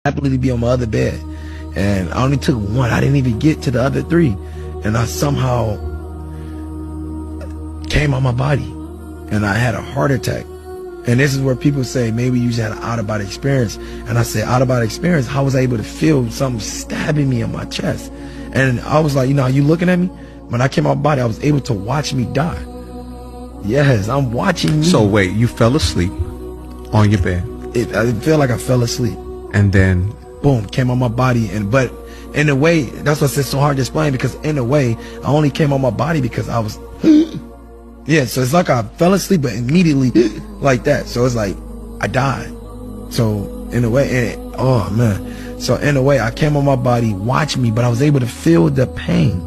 happily to be on my other bed. And I only took one. I didn't even get to the other three. And I somehow came on my body. And I had a heart attack. And this is where people say, maybe you just had an out-of-body experience. And I say, out-of-body experience, how was I able to feel something stabbing me in my chest? And I was like, you know, are you looking at me? When I came out my body, I was able to watch me die. Yes, I'm watching you. So wait, you fell asleep on your bed. I feel like I fell asleep. And then boom, came on my body. But in a way, that's what's so hard to explain, because in a way, I only came on my body because I was yeah, so it's like I fell asleep, but immediately like that. So it's like I died. So in a way, oh man. So in a way, I came on my body, watch me, but I was able to feel the pain.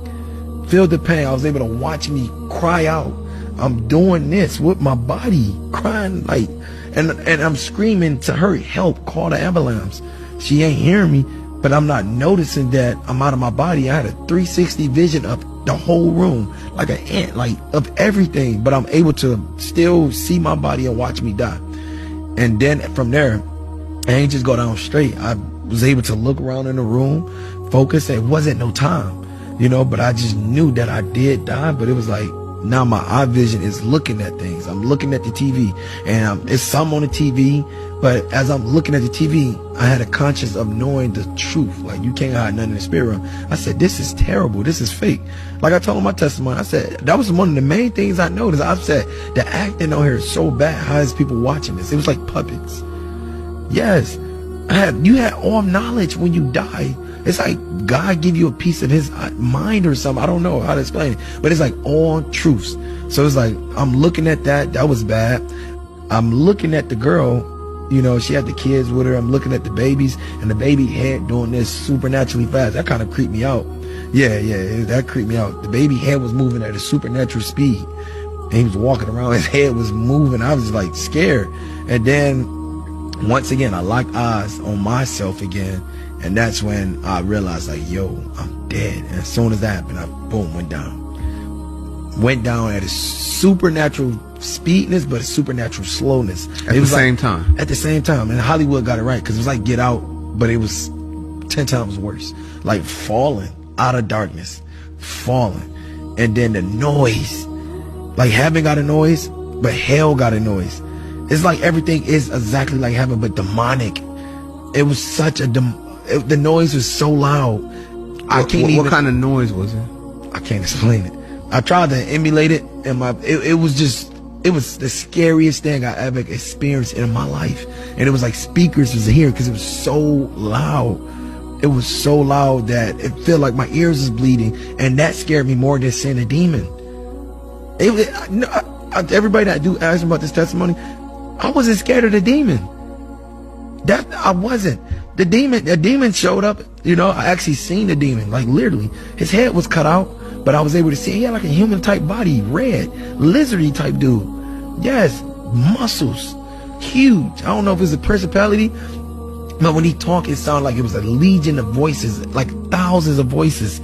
Feel the pain. I was able to watch me cry out. I'm doing this with my body, crying like, and I'm screaming to her, help, call the ambulance. She ain't hearing me, but I'm not noticing that I'm out of my body. I had a 360 vision of the whole room, like an ant, like of everything, but I'm able to still see my body and watch me die. And then from there, I ain't just go down straight. I was able to look around in the room, focus. It wasn't no time, you know, but I just knew that I did die. But it was like, now my eye vision is looking at things. I'm looking at the TV, and it's some on the TV, but as I'm looking at the TV, I had a conscience of knowing the truth. Like, you can't hide nothing in the spirit realm. I said, this is terrible. This is fake. Like I told my testimony, I said, that was one of the main things I noticed. I said, the acting on here is so bad. How is people watching this? It was like puppets. Yes. You had all knowledge when you die. It's like God give you a piece of his mind or something. I don't know how to explain it, but it's like all truths. So it's like, I'm looking at that. That was bad. I'm looking at the girl, you know, she had the kids with her. I'm looking at the babies, and the baby head doing this supernaturally fast. That kind of creeped me out. Yeah, that creeped me out. The baby head was moving at a supernatural speed, and he was walking around. His head was moving. I was like scared. And then once again, I locked eyes on myself again. And that's when I realized, like, yo, I'm dead. And as soon as that happened, I, boom, went down. Went down at a supernatural speedness, but a supernatural slowness. At the same time? At the same time. And Hollywood got it right, because it was like Get Out, but it was 10 times worse. Like falling out of darkness. Falling. And then the noise. Like heaven got a noise, but hell got a noise. It's like everything is exactly like heaven, but demonic. It was such a the noise was so loud. What kind of noise was it? I can't explain it. I tried to emulate it, and it was the scariest thing I ever experienced in my life. And it was like speakers was here, because it was so loud. It was so loud that it felt like my ears was bleeding, and that scared me more than seeing a demon. Everybody that do ask me about this testimony, I wasn't scared of the demon. That I wasn't. The demon showed up. You know, I actually seen the demon, like literally. His head was cut out, but I was able to see he had like a human type body, red, lizardy type dude. Yes, muscles, huge. I don't know if it was a principality, but when he talked, it sounded like it was a legion of voices, like thousands of voices.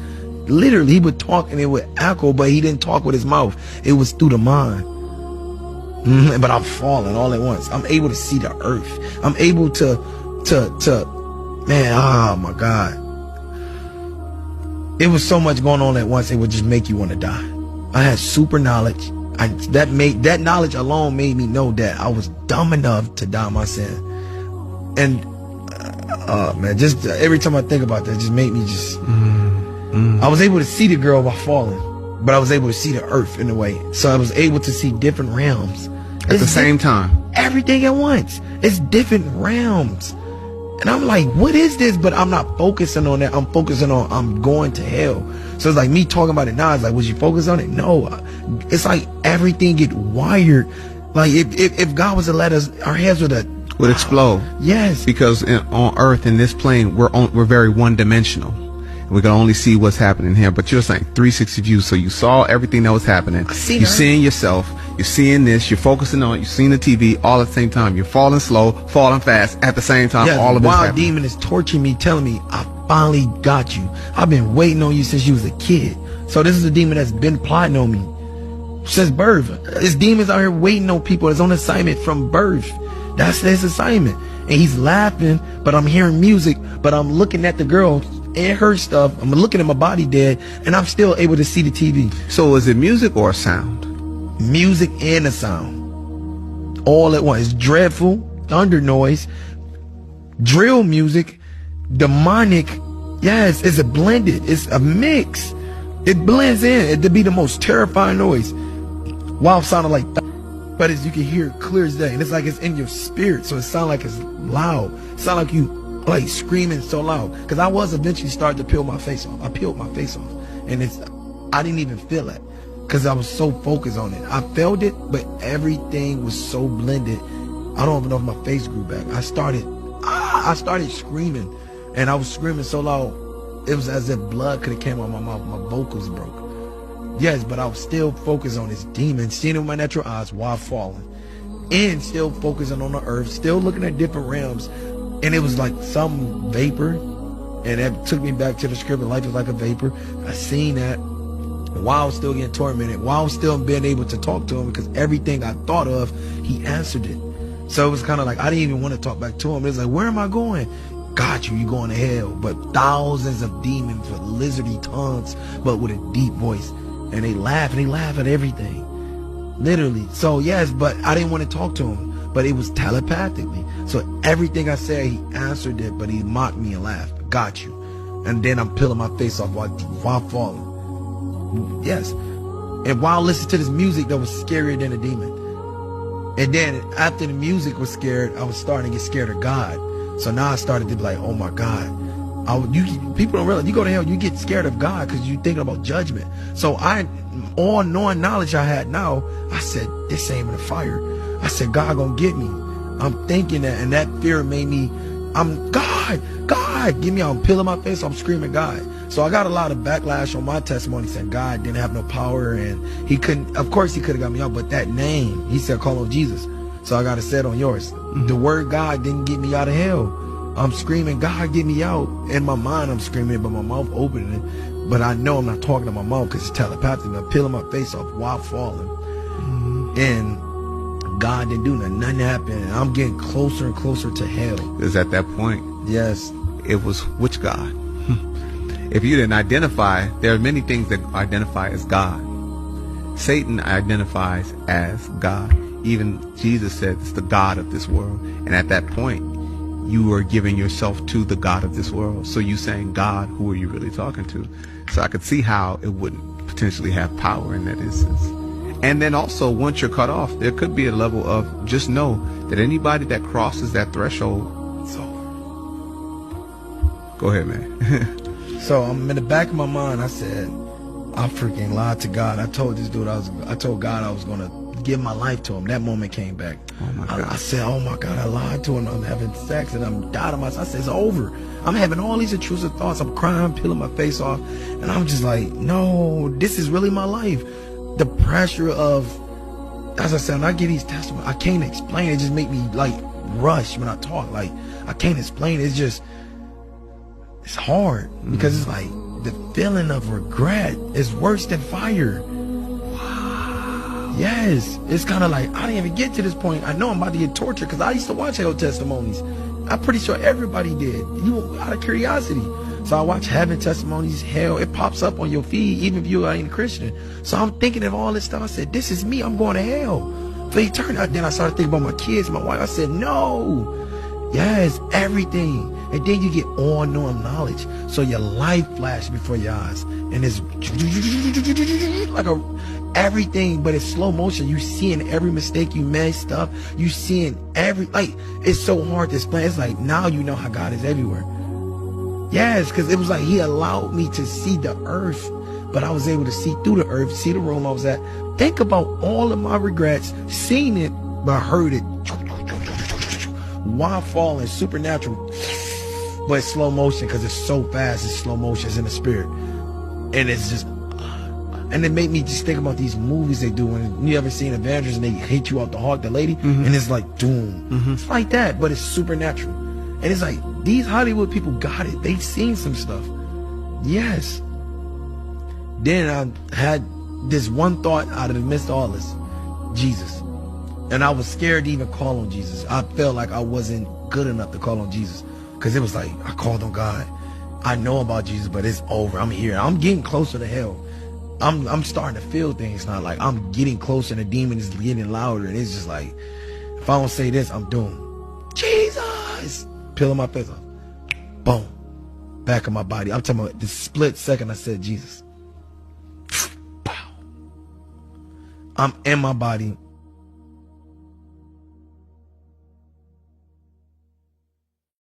Literally, he would talk and it would echo, but he didn't talk with his mouth. It was through the mind. But I'm falling all at once. I'm able to see the earth. I'm able to man, oh my God. It was so much going on at once, it would just make you want to die. I had super knowledge. That knowledge alone made me know that I was dumb enough to die my sin. And man, just every time I think about that, it just made me just I was able to see the girl while falling, but I was able to see the earth in a way. So I was able to see different realms at the same time. Everything at once. It's different realms. And I'm like, what is this? But I'm not focusing on that. I'm focusing on I'm going to hell. So it's like me talking about it now. It's like, was you focused on it? No. It's like everything get wired. Like if God was to let us, our heads would explode. Yes. Because on earth, in this plane, we're very one-dimensional. We can only see what's happening here. But you're saying 360 views. So you saw everything that was happening. You're seeing yourself. You're seeing this. You're focusing on it. You're seeing the TV all at the same time. You're falling slow, falling fast at the same time. Yeah, all of this wild demon is torturing me, telling me, I finally got you. I've been waiting on you since you was a kid. So this is a demon that's been plotting on me since birth. This demon's out here waiting on people. It's on assignment from birth. That's his assignment. and he's laughing, but I'm hearing music, but I'm looking at the girl and her stuff. I'm looking at my body dead, and I'm still able to see the TV. So is it music or sound? Music and a sound, all at once. It's dreadful, thunder noise, drill music, demonic. Yes, it's a blended. It's a mix. It blends in to be the most terrifying noise. While sounding like, but as you can hear it clear as day, and it's like it's in your spirit, so it sounds like it's loud. It sounds like you like screaming so loud. Because I was eventually starting to peel my face off. I peeled my face off, and I didn't even feel it because I was so focused on it. I felt it, but everything was so blended. I don't even know if my face grew back. I started screaming, and I was screaming so loud it was as if blood could have came out of my mouth. My vocals broke. Yes, but I was still focused on this demon, seeing it with my natural eyes while falling, and still focusing on the earth, still looking at different realms. And it was like some vapor, and that took me back to the scripture. Life is like a vapor. I seen that while I was still getting tormented, while I was still being able to talk to him, because everything I thought of, he answered it. So it was kind of like I didn't even want to talk back to him. It was like, where am I going? Got you, you going to hell. But thousands of demons with lizardy tongues, but with a deep voice. And they laugh at everything. Literally. So yes, but I didn't want to talk to him. But it was telepathically. So everything I said, he answered it, but he mocked me and laughed. Got you. And then I'm peeling my face off while falling. Yes. And while listening to this music that was scarier than a demon. And then after the music was scared, I was starting to get scared of God. So now I started to be like, oh my God. People don't realize, you go to hell, you get scared of God because you're thinking about judgment. So all knowing knowledge I had now, I said, this ain't in the fire. I said, God gonna get me. I'm thinking that, and that fear made me, God, give me, I'm peeling my face, I'm screaming God. So I got a lot of backlash on my testimony saying God didn't have no power, and he couldn't, of course he could have got me out, but that name, he said, call on Jesus. So I got to say it on yours. The word God didn't get me out of hell. I'm screaming, God, get me out. In my mind, I'm screaming it, but my mouth opening it. But I know I'm not talking to my mouth because it's telepathic. I'm peeling my face off while falling. And God didn't do nothing. Nothing happened. And I'm getting closer and closer to hell. Because at that point, yes, it was which God? If you didn't identify, there are many things that identify as God. Satan identifies as God. Even Jesus said it's the God of this world. And at that point, you are giving yourself to the God of this world. So you saying, God, who are you really talking to? So I could see how it wouldn't potentially have power in that instance. And then also, once you're cut off, there could be a level of just know that anybody that crosses that threshold, it's over. Go ahead, man. So I'm in the back of my mind, I said, I freaking lied to God. I told this dude, I told God I was going to give my life to him. That moment came back. Oh my God. I said, oh my God, I lied to him. I'm having sex and I'm dying of myself. I said, it's over. I'm having all these intrusive thoughts. I'm crying, peeling my face off. And I'm just like, no, this is really my life. The pressure of, as I said, when I get these testimonies, I can't explain it. It just make me like rush when I talk. Like, I can't explain it. It's just, it's hard because it's like the feeling of regret is worse than fire. Yes, it's kind of like, I didn't even get to this point. I know I'm about to get tortured because I used to watch hell testimonies. I'm pretty sure everybody did, out of curiosity. So I watch heaven testimonies, hell, it pops up on your feed, even if you ain't a Christian. So I'm thinking of all this stuff. I said, this is me, I'm going to hell for eternity. Then I started thinking about my kids, my wife. I said, no, yes, everything. And then you get all knowing knowledge. So your life flashes before your eyes. And it's like everything, but it's slow motion. You seeing every mistake you messed up. You seeing it's so hard to explain. It's like, now you know how God is everywhere. Yes, because it was like he allowed me to see the earth, but I was able to see through the earth, see the room I was at. Think about all of my regrets, seen it, but heard it while falling, supernatural, but it's slow motion because it's so fast. It's slow motion. It's in the spirit, and it's just, and it made me just think about these movies they do. When you ever seen Avengers and they hit you off the hawk, the lady, and it's like doom. It's like that, but it's supernatural, and it's like these Hollywood people got it. They've seen some stuff. Yes. Then I had this one thought out of the midst of all this, Jesus. And I was scared to even call on Jesus. I felt like I wasn't good enough to call on Jesus. Because it was like, I called on God. I know about Jesus, but it's over. I'm here. I'm getting closer to hell. I'm starting to feel things now. Like, I'm getting closer, and the demon is getting louder. And it's just like, if I don't say this, I'm doomed. Jesus! Peeling my face off. Boom. Back of my body. I'm talking about the split second I said Jesus. Pow. I'm in my body.